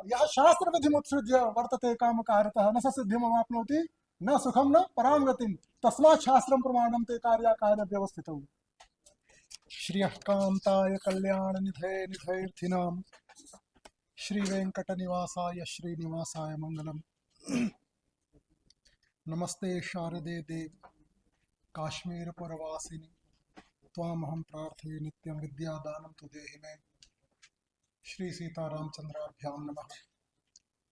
यह शास्त्र विधिमुत्सृज्य वर्तते कामकारतः न स सिद्धिमवाप्नोति न सुखम न परां गतिम तस्मात् शास्त्रं प्रमाणं ते कार्याकार्य व्यवस्थितौ। श्रियः कान्ताय कल्याण निधये निधयेऽर्थिनां श्रीवेङ्कटनिवासाय श्रीनिवासाय मङ्गलम्। नमस्ते शारदे देवी काश्मीरपुरवासिनि त्वामहं प्रार्थये नित्यं विद्यादानं तु देहि मे। श्री सीतारामचंद्राभ्यां नमः।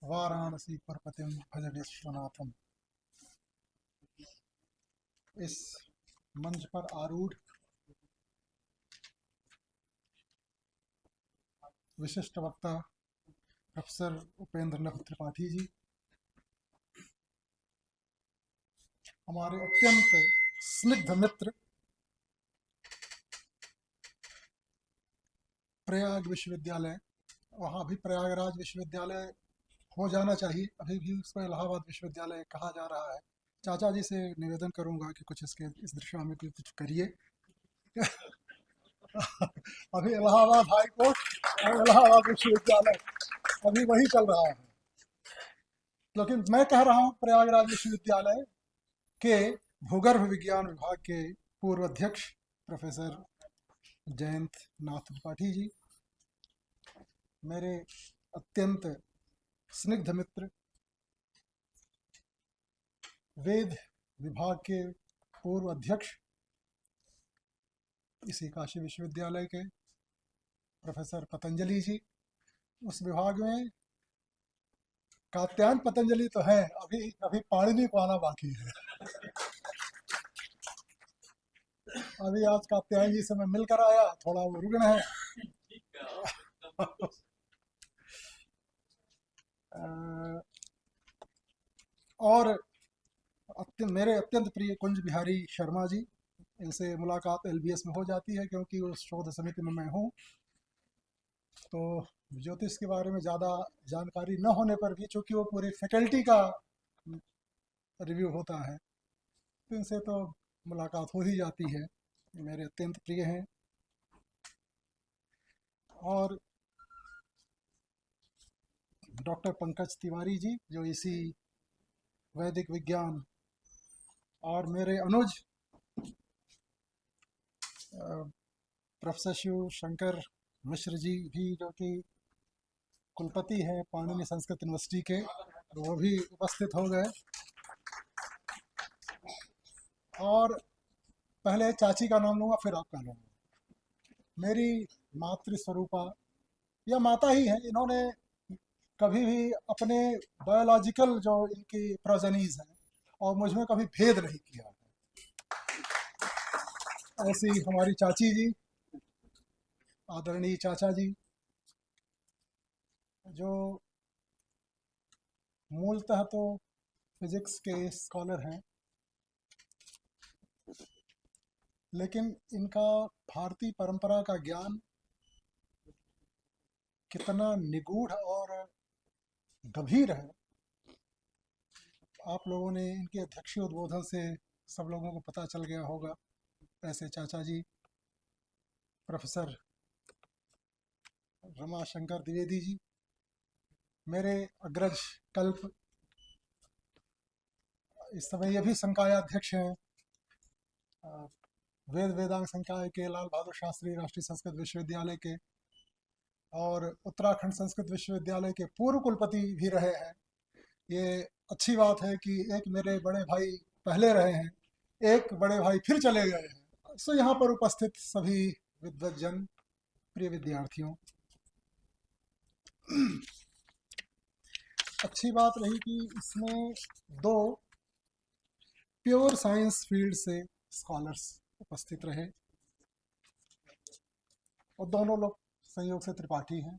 वाराणसी परपतिं भज विश्वनाथम। इस मंच पर आरूढ़ विशिष्ट वक्ता प्रोफेसर उपेंद्र नाथ त्रिपाठी जी, हमारे अत्यंत स्निग्ध मित्र, प्रयाग विश्वविद्यालय, वहाँ भी प्रयागराज विश्वविद्यालय हो जाना चाहिए, अभी भी उसको इलाहाबाद विश्वविद्यालय कहा जा रहा है। चाचा जी से निवेदन करूंगा कि कुछ इस दिशा में कुछ करिए। अभी इलाहाबाद हाई कोर्ट और इलाहाबाद विश्वविद्यालय अभी वही चल रहा है, लेकिन मैं कह रहा हूँ प्रयागराज विश्वविद्यालय के भूगर्भ विज्ञान विभाग के पूर्व अध्यक्ष प्रोफेसर जयंत नाथ त्रिपाठी जी, मेरे अत्यंत स्निग्ध मित्र, वेद विभाग के पूर्व अध्यक्ष इसी काशी विश्वविद्यालय के प्रोफेसर पतंजलि जी, उस विभाग में कात्यायन पतंजलि तो है, अभी अभी पाणिनि को आना बाकी है। अभी आज कात्यायन जी से मैं मिलकर आया, थोड़ा वो रुग्ण है। और मेरे अत्यंत प्रिय कुंज बिहारी शर्मा जी, इनसे मुलाकात एलबीएस में हो जाती है क्योंकि उस शोध समिति में मैं हूँ। तो ज्योतिष के बारे में ज़्यादा जानकारी न होने पर भी, चूँकि वो पूरी फैकल्टी का रिव्यू होता है, तो इनसे तो मुलाकात हो ही जाती है। मेरे अत्यंत प्रिय हैं। और डॉक्टर पंकज तिवारी जी, जो इसी वैदिक विज्ञान, और मेरे अनुज प्रोफेसर शिव शंकर मिश्र जी भी, जो कि कुलपति हैं पाणिनि संस्कृत यूनिवर्सिटी के, वो भी उपस्थित हो गए। और पहले चाची का नाम लूँगा फिर आपका लूँगा। मेरी मातृ स्वरूपा या माता ही है, इन्होंने कभी भी अपने बायोलॉजिकल जो इनकी प्रोजेनीज हैं और मुझ में कभी भेद नहीं किया है। ऐसी हमारी चाची जी, आदरणीय चाचा जी, जो मूलतः तो फिजिक्स के स्कॉलर हैं, लेकिन इनका भारतीय परंपरा का ज्ञान कितना निगूढ़ और गंभीर है, आप लोगों ने इनके अध्यक्षीय उद्बोधन से सब लोगों को पता चल गया होगा। ऐसे चाचा जी प्रोफेसर रमाशंकर द्विवेदी जी, मेरे अग्रज कल्प, इस समय ये भी संकाय अध्यक्ष हैं वेद वेदांग संकाय के, लाल बहादुर शास्त्री राष्ट्रीय संस्कृत विश्वविद्यालय के, और उत्तराखंड संस्कृत विश्वविद्यालय के पूर्व कुलपति भी रहे हैं। ये अच्छी बात है कि एक मेरे बड़े भाई पहले रहे हैं, एक बड़े भाई फिर चले गए हैं। सो यहाँ पर उपस्थित सभी विद्वज्जन, प्रिय विद्यार्थियों, अच्छी बात रही कि इसमें दो प्योर साइंस फील्ड से स्कॉलर्स उपस्थित रहे और दोनों लोग संयोग से त्रिपाठी हैं।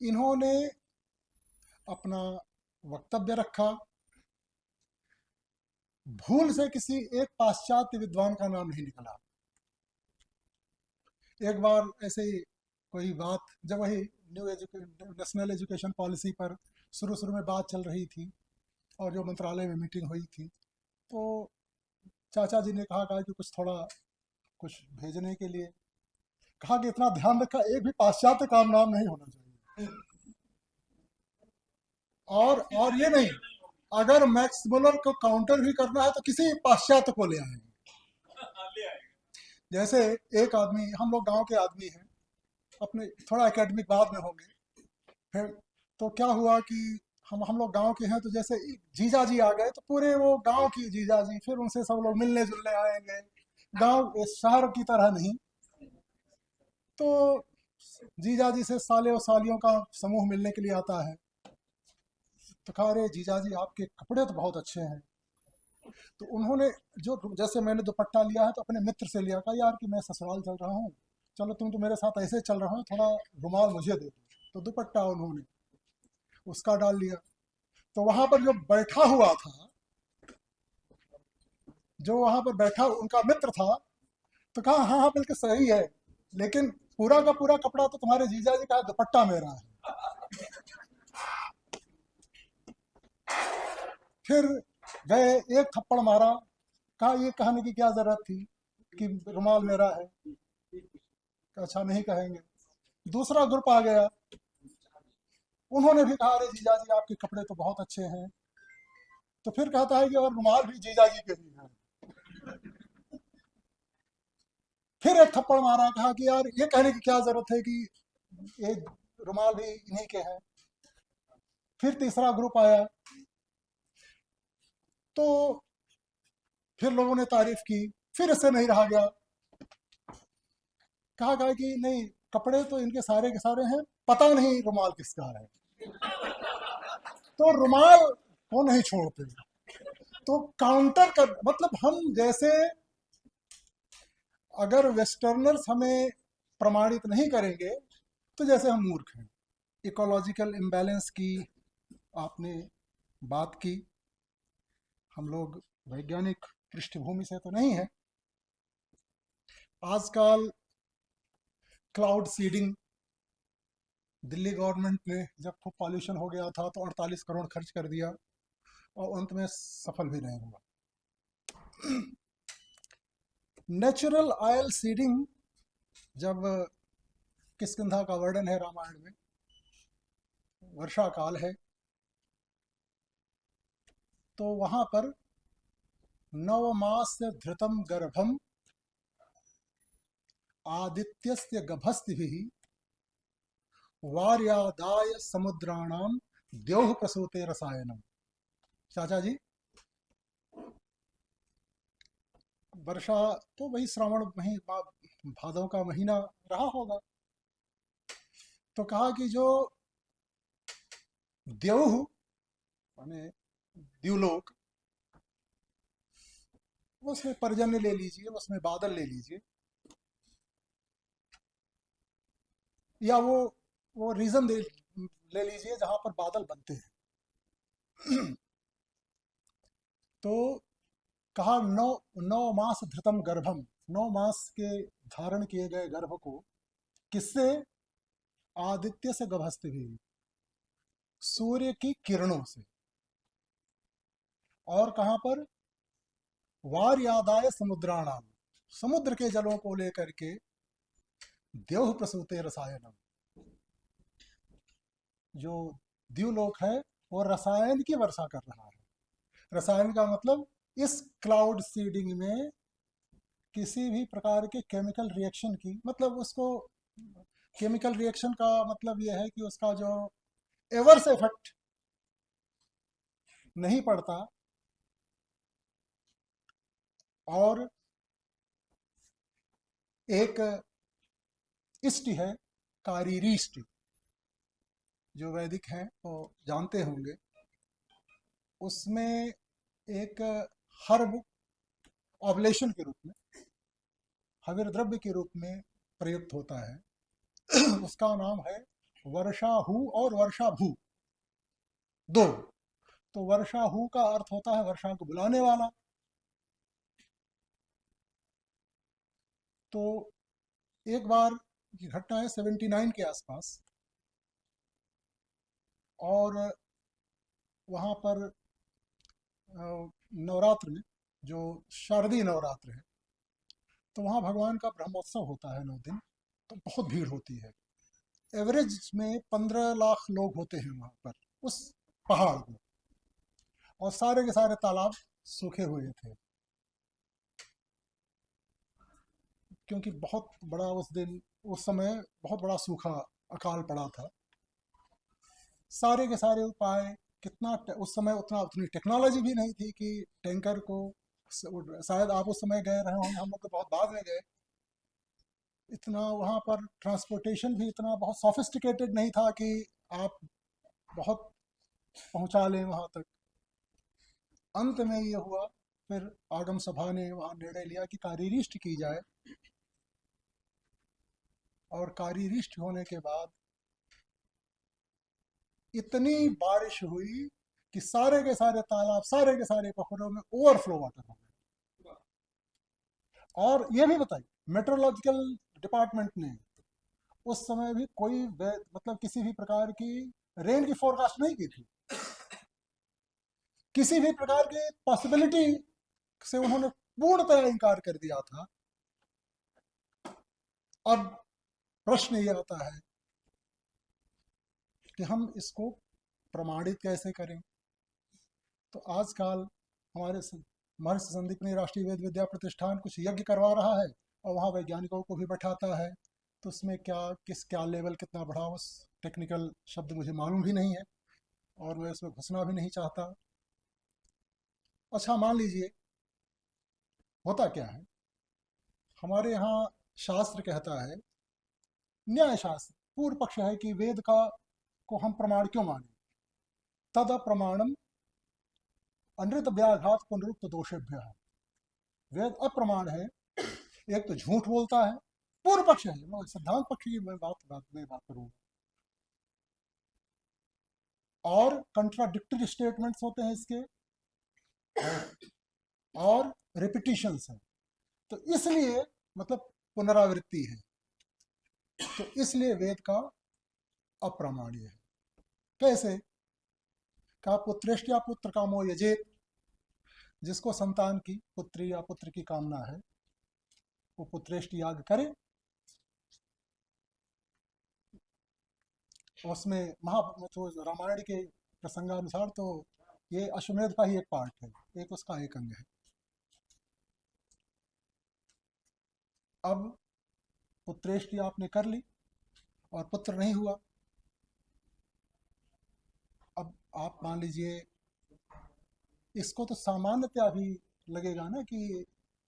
इन्होंने अपना वक्तव्य रखा, भूल से किसी एक पाश्चात्य विद्वान का नाम नहीं निकला। एक बार ऐसे ही कोई बात, जब वही नेशनल एजुकेशन पॉलिसी पर शुरू में बात चल रही थी और जो मंत्रालय में मीटिंग हुई थी, तो चाचा जी ने कहा कि कुछ थोड़ा कुछ भेजने के लिए, कहा कि इतना ध्यान रखा, एक भी पाश्चात्य का नाम नहीं होना चाहिए। और ये नहीं, अगर मैक्स मुलर को काउंटर भी करना है तो किसी पाश्चात्य को ले आएंगे। जैसे एक आदमी, हम लोग गांव के आदमी हैं, अपने थोड़ा एकेडमिक बाद में होंगे, फिर तो क्या हुआ कि हम लोग गांव के हैं, तो जैसे जीजा जी आ गए तो पूरे वो गांव की जीजा जी, फिर उनसे सब लोग मिलने जुलने आएंगे, गांव शहर की तरह नहीं। तो जीजा जी से साले और सालियों का समूह मिलने के लिए आता है, तो कहा अरे जीजा जी आपके कपड़े तो बहुत अच्छे हैं। तो उन्होंने, जो जैसे मैंने दुपट्टा लिया है तो अपने मित्र से लिया, कहा यार कि मैं ससुराल चल रहा हूँ, चलो तुम तो मेरे साथ ऐसे चल रहा हो, थोड़ा रुमाल मुझे दे दो। तो दुपट्टा उन्होंने उसका डाल लिया। तो वहां पर जो बैठा हुआ था, जो वहां पर बैठा उनका मित्र था, तो कहा हाँ हाँ बिल्कुल सही है, लेकिन पूरा का पूरा कपड़ा तो तुम्हारे जीजा जी का है, दुपट्टा मेरा है। फिर गए, एक थप्पड़ मारा, कहा ये कहने की क्या जरूरत थी कि रुमाल मेरा है। अच्छा नहीं कहेंगे। दूसरा ग्रुप आ गया, उन्होंने भी कहा अरे जीजा जी आपके कपड़े तो बहुत अच्छे हैं। तो फिर कहता है कि और रुमाल भी जीजा जी के ही है। फिर एक थप्पड़ मारा, कहा कि यार ये कहने की क्या जरूरत है कि ये रुमाल भी इन्हीं के हैं। फिर तीसरा ग्रुप आया, तो फिर लोगों ने तारीफ की, फिर इससे नहीं रहा गया, कहा गया कि नहीं, कपड़े तो इनके सारे के सारे हैं, पता नहीं रुमाल किसका है। तो रुमाल को नहीं छोड़ते। तो काउंटर कर, मतलब हम जैसे, अगर वेस्टर्नर्स हमें प्रमाणित नहीं करेंगे तो जैसे हम मूर्ख हैं। इकोलॉजिकल इम्बैलेंस की आपने बात की, हम लोग वैज्ञानिक पृष्ठभूमि से तो नहीं है। आजकल क्लाउड सीडिंग, दिल्ली गवर्नमेंट ने जब खूब पॉल्यूशन हो गया था तो 48 करोड़ खर्च कर दिया, और अंत में सफल भी नहीं हुआ। नेचुरल ऑयल सीडिंग, जब किष्किंधा का वर्णन है रामायण में, वर्षा काल है, तो वहां पर नवमास धृतम गर्भम आदित्यस्य गभस्तिभिः वार्यादाय समुद्राणाम द्योह प्रसूते रसायनम। चाचा जी, वर्षा तो वही श्रावण महीना, भादव का महीना रहा होगा। तो कहा कि जो द्योह माने द्युलोक, उसमें पर्जन्य ले लीजिए, उसमें बादल ले लीजिए, या वो रीजन ले लीजिए जहां पर बादल बनते हैं। तो कहा नौ, 9 मास धृतम गर्भम, 9 मास के धारण किए गए गर्भ को किससे, आदित्य से गभस्ती हुई, सूर्य की किरणों से। और कहां पर, वार यादाय समुद्राणाम, समुद्र के जलों को लेकर के द्योह प्रसूते रसायनम, जो द्युलोक है वो रसायन की वर्षा कर रहा है। रसायन का मतलब, इस क्लाउड सीडिंग में किसी भी प्रकार के केमिकल रिएक्शन की, मतलब उसको, केमिकल रिएक्शन का मतलब यह है कि उसका जो एवर्स इफेक्ट नहीं पड़ता। और एक इष्टि है, कारीरी इष्टि, जो वैदिक हैं वो जानते होंगे, उसमें एक हर्ब ऑब्लेशन के रूप में, हविर द्रव्य के रूप में प्रयुक्त होता है। उसका नाम है वर्षाहु और वर्षाभू, दो। तो वर्षाहु का अर्थ होता है वर्षा को बुलाने वाला। तो एक बार की घटना है 79 के आसपास, और वहाँ पर नवरात्र में, जो शारदीय नवरात्र है, तो वहाँ भगवान का ब्रह्मोत्सव होता है 9 दिन। तो बहुत भीड़ होती है। एवरेज में 15 लाख लोग होते हैं वहाँ पर, उस पहाड़ में। और सारे के सारे तालाब सूखे हुए थे, क्योंकि बहुत बड़ा उस दिन, उस समय बहुत बड़ा सूखा अकाल पड़ा था। सारे के सारे उपाय, उस समय उतनी टेक्नोलॉजी भी नहीं थी कि टैंकर को, शायद आप उस समय गए रहे होंगे, हम लोग तो बहुत बाद में गए। इतना वहाँ पर ट्रांसपोर्टेशन भी इतना बहुत सोफिस्टिकेटेड नहीं था कि आप बहुत पहुँचा लें वहाँ तक। अंत में ये हुआ, फिर आगम सभा ने वहाँ निर्णय लिया कि कार्यरिष्ट की जाए, और कार्यरिष्ट होने के बाद इतनी बारिश हुई कि सारे के सारे तालाब, सारे के सारे पोखरों में ओवरफ्लो वाटर हो गया। और ये भी बताइए, मेट्रोलॉजिकल डिपार्टमेंट ने उस समय भी कोई मतलब किसी भी प्रकार की रेन की फोरकास्ट नहीं की थी। किसी भी प्रकार की पॉसिबिलिटी से उन्होंने पूर्णतः इनकार कर दिया था। अब प्रश्न ये आता है कि हम इसको प्रमाणित कैसे करें। तो आजकल हमारे महर्षि संदीपनी राष्ट्रीय वेद विद्या प्रतिष्ठान कुछ यज्ञ करवा रहा है, और वहाँ वैज्ञानिकों को भी बैठाता है। तो उसमें क्या लेवल कितना बढ़ा, उस टेक्निकल शब्द मुझे मालूम भी नहीं है, और मैं उसमें घुसना भी नहीं चाहता। अच्छा, मान लीजिए, होता क्या है, हमारे यहाँ शास्त्र कहता है, न्याय शास्त्र पूर्व पक्ष है कि वेद का को हम प्रमाण क्यों माने। तद अप्रमाणम अनृत व्याघात पुनरुक्त दोषेभ्य। वेद अप्रमाण है, एक तो झूठ बोलता है, पूर्व पक्ष है, मैं सिद्धांत पक्ष की मैं बात करूंगा, और कंट्राडिक्टरी स्टेटमेंट्स होते हैं इसके, और रिपीटिशंस हैं। तो इसलिए, मतलब पुनरावृत्ति है, तो इसलिए वेद का अप्रामाण्य है। कैसे? का पुत्रेष्ट या पुत्र कामो यजेत, जिसको संतान की, पुत्री या पुत्र की कामना है, वो पुत्रेष्ट याग करे। उसमें तो रामायण के प्रसंगानुसार तो ये अश्वमेध का ही एक पार्ट है, एक उसका एक अंग है। अब पुत्रेष्टि आपने कर ली और पुत्र नहीं हुआ। अब आप मान लीजिए, इसको तो सामान्यतया भी लगेगा ना कि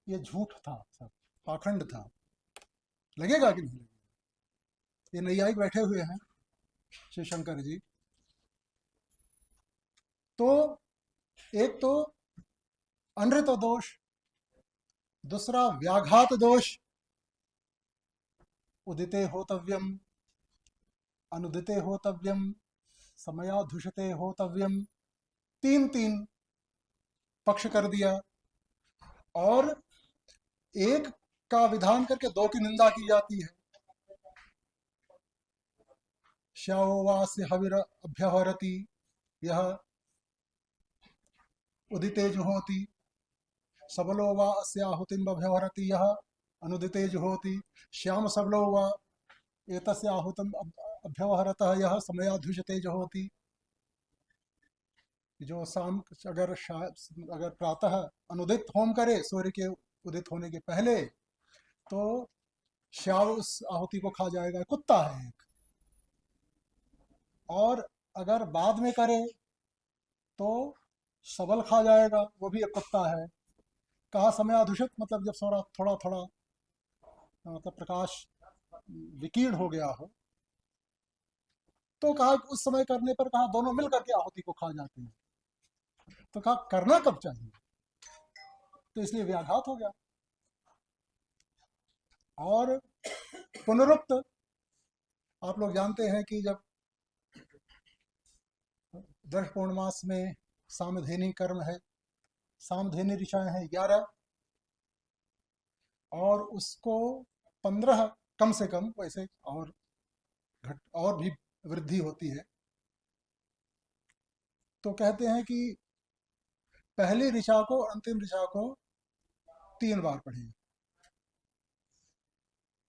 ये झूठ था, सब पाखंड था, लगेगा कि नहीं लगेगा। ये नैयायिक बैठे हुए हैं, शिव शंकर जी। तो एक तो अनृत दोष, दूसरा व्याघात दोष, उदिते होतव्यम, अनुदिते होतव्यम, समयाधुषते होतव्यम, तीन तीन पक्ष कर दिया। और एक का विधान करके दो की निंदा की जाती है। श्यावोवास्य हविर अभ्यहरति यह उदिते जुहोति, सबलो वा अस्याहुतिम अभ्यहरति यह अनुदिते जुहोति, श्याम सबलो वा एतस्य आहुतिम अभ्यवहरतः यह समयाधुषते जुहोति। जो शाम, अगर प्रातः अनुदित होम करे, सूर्य के उदित होने के पहले, तो श्याम उस आहुति को खा जाएगा, कुत्ता है एक। और अगर बाद में करे तो सबल खा जाएगा, वो भी एक कुत्ता है। कहा समय अधूषित, मतलब जब थोड़ा थोड़ा थोड़ा, मतलब प्रकाश विकीर्ण हो गया हो, तो कहा उस समय करने पर, कहा दोनों मिल करके आहुति को खा जाते हैं। तो कहा करना कब चाहिए, तो इसलिए व्याघात हो गया। और पुनरुक्त, आप लोग जानते हैं कि जब दर्श पूर्णमास में सामधेनी कर्म है, सामधेनी ऋचाएं हैं 11, और उसको 15 कम से कम, वैसे और घट और भी वृद्धि होती है। तो कहते हैं कि पहली ऋचा को, अंतिम ऋचा को 3 बार पढ़िए।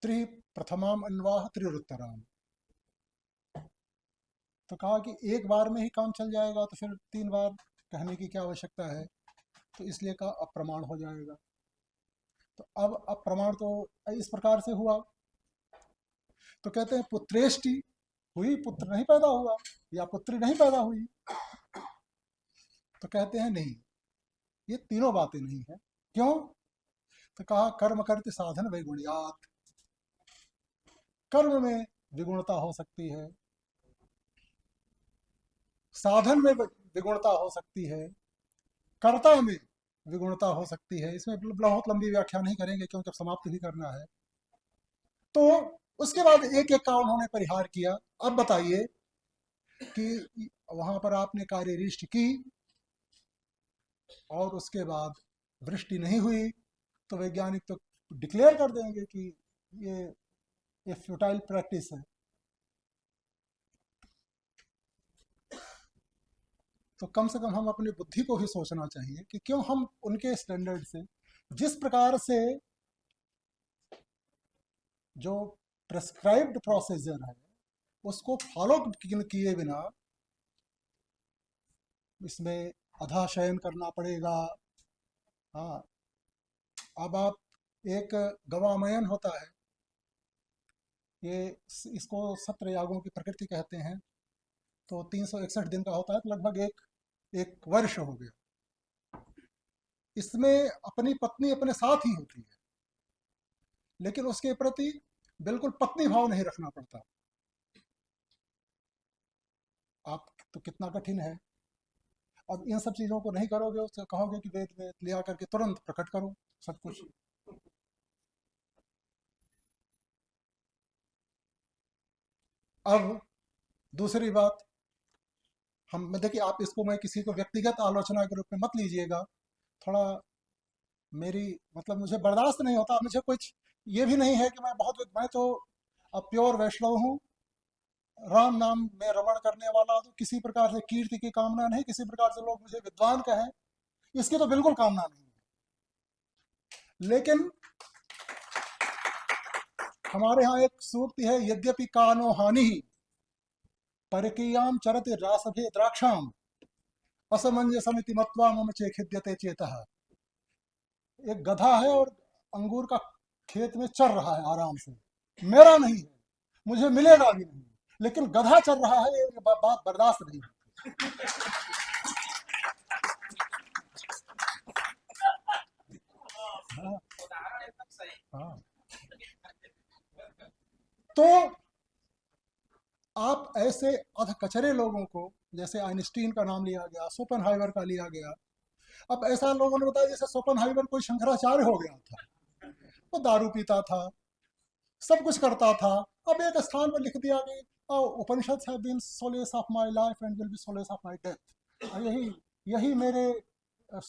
त्रि प्रथमाम अन्वाह त्रिरुत्तराम। तो कहा कि एक बार में ही काम चल जाएगा तो फिर 3 बार कहने की क्या आवश्यकता है, तो इसलिए कहा अप्रमाण हो जाएगा। तो अब अप्रमाण तो इस प्रकार से हुआ। तो कहते हैं पुत्रेष्टि हुई, पुत्र नहीं पैदा हुआ, या पुत्री नहीं पैदा हुई। तो कहते हैं नहीं, ये तीनों बातें नहीं है। क्यों? तो कहा कर्म करते साधन वैगुण्यात, कर्म में विगुणता हो सकती है, साधन में विगुणता हो सकती है, कर्ता में विगुणता हो सकती है। इसमें बहुत लंबी व्याख्या नहीं करेंगे क्योंकि अब समाप्त भी करना है। तो उसके बाद एक एक का उन्होंने परिहार किया। अब बताइए कि वहां पर आपने कार्यरिष्ट की और उसके बाद वृष्टि नहीं हुई, तो वैज्ञानिक तो डिक्लेयर कर देंगे कि ये फ्यूटाइल प्रैक्टिस है। तो कम से कम हम अपनी बुद्धि को भी सोचना चाहिए कि क्यों हम उनके स्टैंडर्ड से, जिस प्रकार से जो प्रेस्क्राइब्ड प्रोसीजर है उसको फॉलो किए बिना इसमें अधा शयन करना पड़ेगा। हाँ, अब आप एक गवामयन होता है, ये इसको सत्र यागों की प्रकृति कहते हैं। तो 361 दिन का होता है, तो लगभग एक एक वर्ष हो गया। इसमें अपनी पत्नी अपने साथ ही होती है, लेकिन उसके प्रति बिल्कुल पत्नी भाव नहीं रखना पड़ता। आप तो कितना कठिन है। अब इन सब चीज़ों को नहीं करोगे, उससे कहोगे कि वेद में लिया करके तुरंत प्रकट करो सब कुछ। अब दूसरी बात, हम देखिए, आप इसको, मैं किसी को व्यक्तिगत आलोचना के रूप में मत लीजिएगा। थोड़ा मेरी मतलब मुझे बर्दाश्त नहीं होता, मुझे कुछ ये भी नहीं है कि मैं तो अब प्योर वैष्णव हूँ, राम नाम में रमण करने वाला। तो किसी प्रकार से कीर्ति की कामना नहीं, किसी प्रकार से लोग मुझे विद्वान कहें, इसकी तो बिल्कुल कामना नहीं है। लेकिन हमारे यहाँ एक सूक्ति है, यद्यपि कानो हानि परकीयाम चरति रासभे द्राक्षाम असमंजसमिति मत्वा मम चेखिद्यते चेतः। एक गधा है और अंगूर का खेत में चर रहा है आराम से, मेरा नहीं है, मुझे मिलेगा भी नहीं, लेकिन गधा चल रहा है, ये बात बर्दाश्त नहीं होती। हाँ, हाँ। तो आप ऐसे अधकचरे लोगों को, जैसे आइंस्टीन का नाम लिया गया, सोपनहाइवर का लिया गया। अब ऐसा लोगों ने बताया जैसे सोपनहाइवर कोई शंकराचार्य हो गया था, वो दारू पीता था, सब कुछ करता था। अब एक स्थान पर लिख दिया कि Upanishad have been solace of my life and will be solace of my death. यही यही मेरे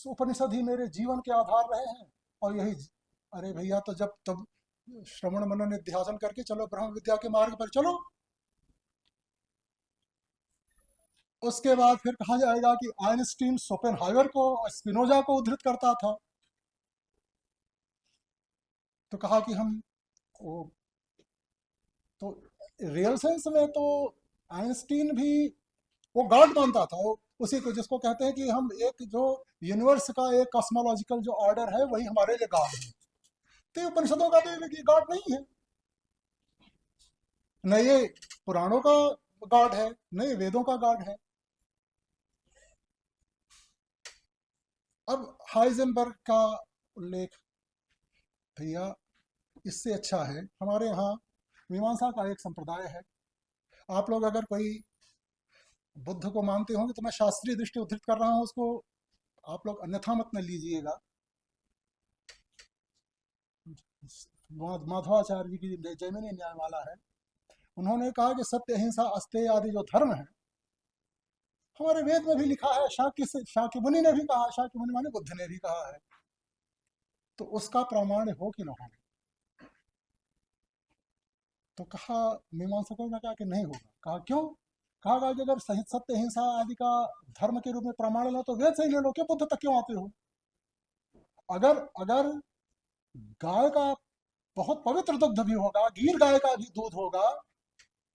उपनिषद ही मेरे जीवन के आधार रहे हैं, और यही। अरे भैया, तो जब तब श्रवण मनन निध्यासन करके चलो, ब्रह्म विद्या के मार्ग पर चलो। उसके बाद फिर कहा जाएगा कि आइंस्टीन सोपेनहाइवर को, स्पिनोजा को उद्धृत करता था। तो कहा कि हम वो, तो रियल सेंस में तो आइंस्टीन भी वो गॉड मानता था, वो उसी को जिसको कहते हैं कि हम एक जो यूनिवर्स का एक कॉस्मोलॉजिकल जो ऑर्डर है वही हमारे लिए गॉड है। तो ये उपनिषदों का तो ये गॉड नहीं है, न ये पुराणों का गॉड है, न ये वेदों का गॉड है। अब हाइजेनबर्ग का उल्लेख, भैया इससे अच्छा है, हमारे यहाँ मीमांसा का एक संप्रदाय है। आप लोग अगर कोई बुद्ध को मानते होंगे तो मैं शास्त्रीय दृष्टि उद्धृत कर रहा हूँ, उसको आप लोग अन्यथा मत न लीजिएगा। माधवाचार्य जी की जैमिनी न्यायमाला है, उन्होंने कहा कि सत्य अहिंसा अस्तेय आदि जो धर्म है हमारे वेद में भी लिखा है, शाक्य मुनि ने भी कहा, शाक्य मुनि माने बुद्ध ने भी कहा है, तो उसका प्रमाण हो कि न हो। तो कहा, मीमांसकों ने कहा कि नहीं होगा। कहा क्यों? कहा कि अगर सत्य अहिंसा आदि का धर्म के रूप में प्रमाण लो तो वेद से ही ले लो, क्यों बुद्ध तक क्यों आते हो? अगर अगर गाय का बहुत पवित्र दुग्ध भी होगा, गीर गाय का भी दूध होगा,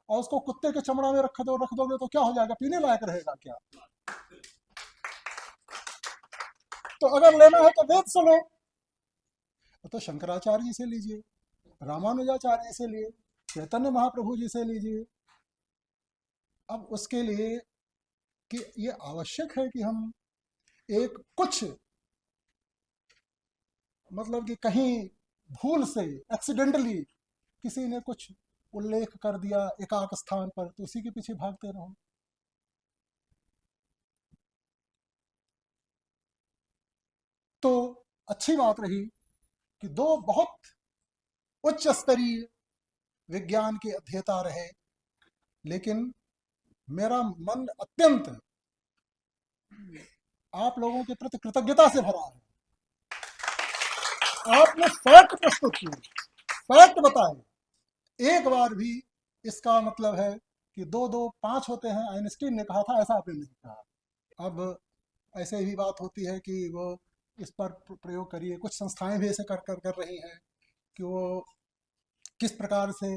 और उसको कुत्ते के चमड़ा में रख दोगे तो क्या हो जाएगा, पीने लायक रहेगा क्या? तो अगर लेना है तो वेद से लो, तो शंकराचार्य जी से लीजिए, रामानुजाचार्य जी से लिए, चैतन्य महाप्रभु जी से लीजिए। अब उसके लिए कि ये आवश्यक है कि हम एक कुछ, मतलब कि कहीं भूल से, एक्सीडेंटली किसी ने कुछ उल्लेख कर दिया एकाक स्थान पर, तो उसी के पीछे भागते रहो। तो अच्छी बात रही कि दो बहुत उच्च स्तरीय विज्ञान के अध्येता रहे, लेकिन मेरा मन अत्यंत आप लोगों के प्रति कृतज्ञता से भरा है। आपने फैक्ट प्रस्तुत किए, फैक्ट बताए, एक बार भी इसका मतलब है कि दो दो पांच होते हैं, आइंस्टीन ने कहा था, ऐसा आपने नहीं कहा। अब ऐसे ही बात होती है कि वो इस पर प्रयोग करिए, कुछ संस्थाएं भी ऐसे कर रही हैं कि वो किस प्रकार से,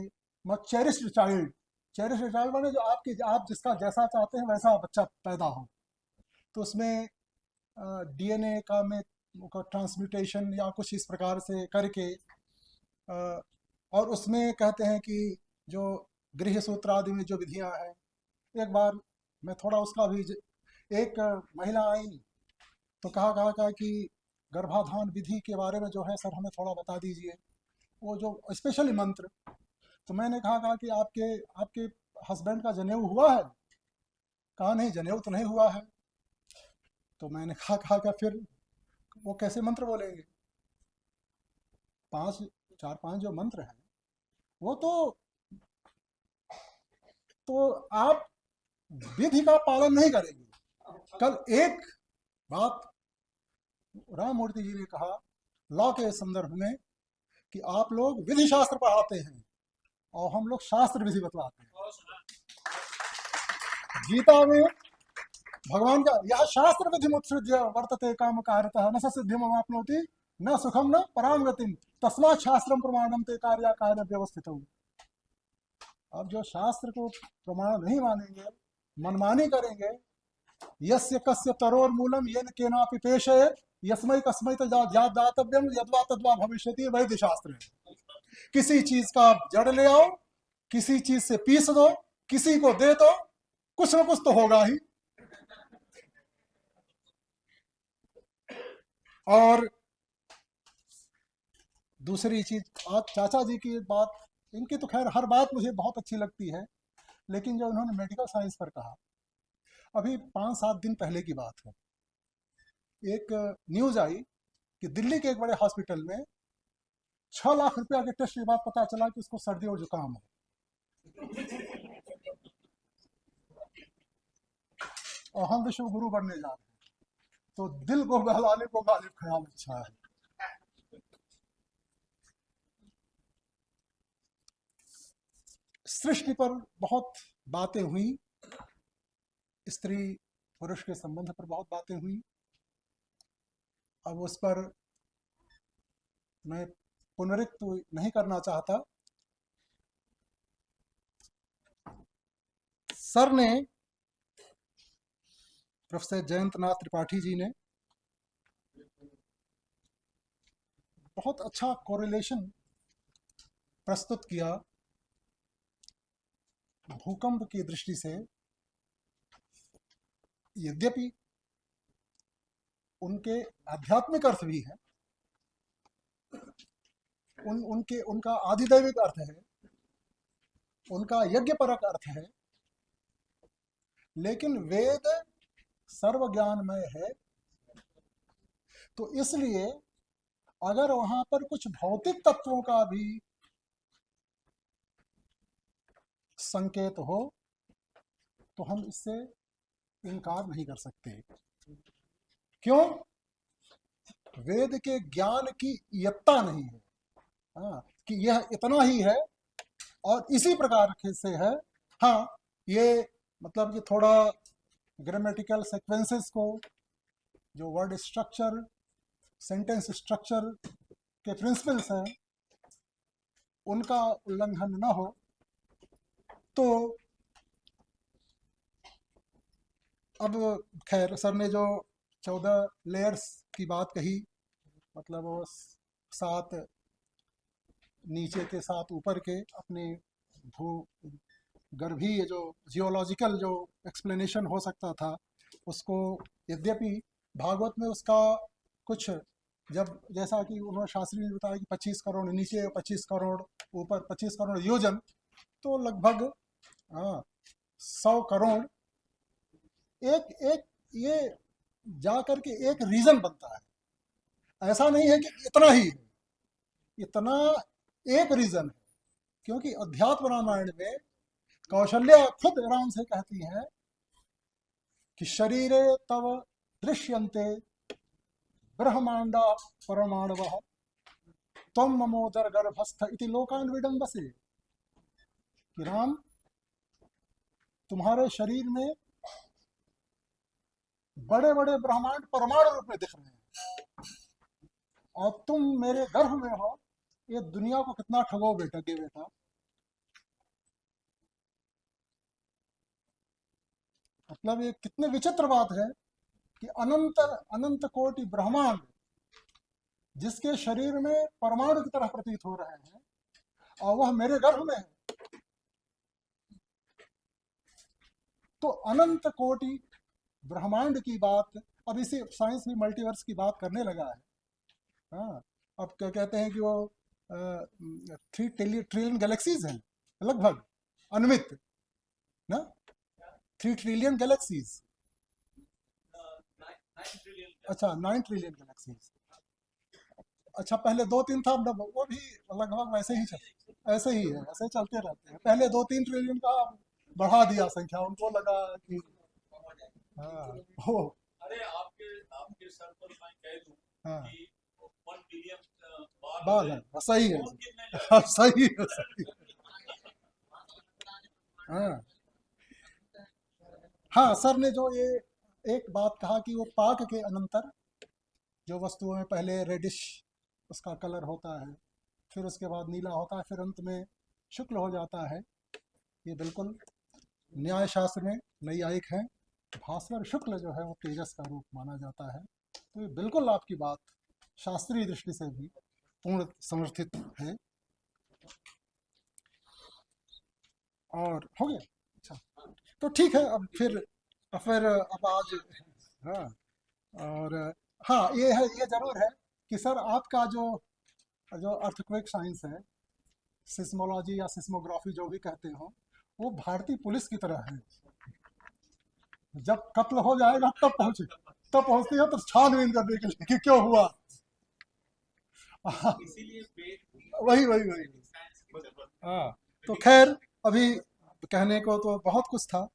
चेरिश्ड चाइल्ड, चेरिश्ड चाइल्ड माने जो आपके, आप जिसका जैसा चाहते हैं वैसा बच्चा पैदा हो, तो उसमें डीएनए का में ट्रांसम्यूटेशन या कुछ इस प्रकार से करके, अ, और उसमें कहते हैं कि जो गृह सूत्र आदि में जो विधियां हैं, एक बार मैं थोड़ा उसका भी एक महिला आई तो कहा कि गर्भाधान विधि के बारे में जो है सर हमें थोड़ा बता दीजिए, वो जो स्पेशली मंत्र। तो मैंने कहा कि आपके आपके हस्बैंड का जनेऊ हुआ है? कहा नहीं, जनेऊ तो नहीं हुआ है। तो मैंने कहा कि फिर वो कैसे मंत्र बोलेंगे? पांच, चार पांच जो मंत्र हैं वो तो आप विधि का पालन नहीं करेंगे। कल एक बात राम मूर्ति जी ने कहा लॉ के संदर्भ में कि आप लोग विधि शास्त्र पढ़ाते हैं और हम लोग शास्त्र विधि बतलाते हैं। गीता में भगवान का यह शास्त्र विधि मुत्सृज्य वर्तते काम कार्यतः न सिद्धिम अवाप्नोति न सुखम न पराम गतिम तस्मात् शास्त्रम प्रमाणम ते कार्य कार्य व्यवस्थित। अब जो शास्त्र को प्रमाण नहीं मानेंगे, मनमानी करेंगे, यस्य कस्य तरोर मूलम येन केनापि पेशयेत् यस्मै कस्मै तो ज्ञात दातव्यम यद्वा तद्वा भविष्यति, वैद्य शास्त्र है। किसी चीज का जड़ ले आओ, किसी चीज से पीस दो, किसी को दे दो, कुछ न कुछ तो होगा ही। और दूसरी चीज, आज चाचा जी की बात, इनकी तो खैर हर बात मुझे बहुत अच्छी लगती है, लेकिन जो उन्होंने मेडिकल साइंस पर कहा, अभी 5-7 दिन पहले की बात है, एक न्यूज आई कि दिल्ली के एक बड़े हॉस्पिटल में 6 लाख रुपया के टेस्ट के बाद पता चला कि उसको सर्दी और जुकाम है, और हम विश्व गुरु बनने जा रहे हैं। तो दिल को बहलाने को गालिब ख्याल अच्छा है। सृष्टि पर बहुत बातें हुई, स्त्री पुरुष के संबंध पर बहुत बातें हुई। अब उस पर मैं पुनरुक्त नहीं करना चाहता। सर ने, प्रोफेसर जयंतनाथ त्रिपाठी जी ने बहुत अच्छा कोरिलेशन प्रस्तुत किया भूकंप की दृष्टि से। यद्यपि उनके आध्यात्मिक अर्थ भी है, उनका आधिदैविक अर्थ है, उनका यज्ञपरक अर्थ है, लेकिन वेद सर्वज्ञानमय है। तो इसलिए अगर वहां पर कुछ भौतिक तत्वों का भी संकेत हो तो हम इससे इनकार नहीं कर सकते। क्यों? वेद के ज्ञान की इयत्ता नहीं है, हाँ, कि यह इतना ही है और इसी प्रकार से है। हाँ, ये मतलब कि थोड़ा ग्रामेटिकल सीक्वेंसेस को, जो वर्ड स्ट्रक्चर, सेंटेंस स्ट्रक्चर के प्रिंसिपल्स हैं, उनका उल्लंघन न हो। तो अब खैर सर ने जो 14 लेयर्स की बात कही, मतलब वो 7 नीचे के 7 ऊपर के, अपने भू गर्भीय जो जियोलॉजिकल जो एक्सप्लेनेशन हो सकता था उसको, यद्यपि भागवत में उसका कुछ, जब जैसा कि उन्होंने शास्त्री ने बताया कि 25 करोड़ नीचे 25 करोड़ ऊपर 25 करोड़ योजन, तो लगभग 100 करोड़ एक एक ये जा करके एक रीजन बनता है। ऐसा नहीं है कि इतना ही है, इतना एक रीजन है। क्योंकि अध्यात्म रामायण में कौशल्या खुद राम से कहती हैं कि शरीरे तव दृश्यन्ते ब्रह्मांडा परमाणव तम ममोदर गर्भस्थ इति लोकान विडम्बसे, कि राम तुम्हारे शरीर में बड़े बड़े ब्रह्मांड परमाणु रूप में दिख रहे हैं और तुम मेरे गर्भ में हो, ये दुनिया को कितना ठगो बेटा के बेटा। मतलब ये कितने विचित्र बात है कि अनंत अनंत कोटि ब्रह्मांड जिसके शरीर में परमाणु की तरह प्रतीत हो रहे हैं और वह मेरे गर्भ में है। तो अनंत कोटि ब्रह्मांड की बात, अब इसे साइंस भी मल्टीवर्स की बात करने लगा है। हाँ, अब क्या कहते हैं कि वो 3 ट्रिलियन गैलेक्सीज हैं लगभग, अनुमित ना, 3 ट्रिलियन गैलेक्सीज, अच्छा 9 ट्रिलियन गैलेक्सीज। अच्छा पहले 2-3 था, अब वो भी लगभग वैसे ही ऐसे ही है, ऐसे चलते रहते हैं। पहले 2-3 ट्रिलियन का बढ़ा दिया संख्या, उनको लगा कि हाँ हो। अरे आपके आपके सर पर मैं कह दूं हाँ कि 1 बिलियन बाल है, सही है, हाँ, सही है, सही है। हाँ हाँ, सर ने जो ये एक बात कहा कि वो पाक के अनंतर जो वस्तुओं में पहले रेडिश उसका कलर होता है, फिर उसके बाद नीला होता है, फिर अंत में शुक्ल हो जाता है, ये बिल्कुल न्याय शास्त्र में नैयायिक है। भास्कर शुक्ल जो है वो तेजस का रूप माना जाता है। तो ये बिल्कुल आपकी बात शास्त्रीय दृष्टि से भी पूर्ण समर्थित है। और हो गया, अच्छा तो ठीक है। अब आज, हाँ, और हाँ ये है, ये जरूर है कि सर आपका जो जो अर्थक्वेक साइंस है, सिस्मोलॉजी या सिस्मोग्राफी जो भी कहते हो, वो भारतीय पुलिस की तरह है। जब कत्ल हो जाएगा तब पहुंचती है तो छानबीन करने के लिए कि क्यों हुआ। इसीलिए वही वही वही हाँ, तो खैर अभी कहने को तो बहुत कुछ था,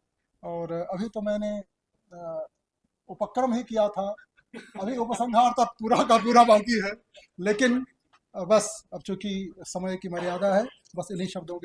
और अभी तो मैंने उपक्रम ही किया था, अभी उपसंहार तक पूरा का पूरा बाकी है। लेकिन बस अब चूंकि समय की मर्यादा है, बस इन्हीं शब्दों के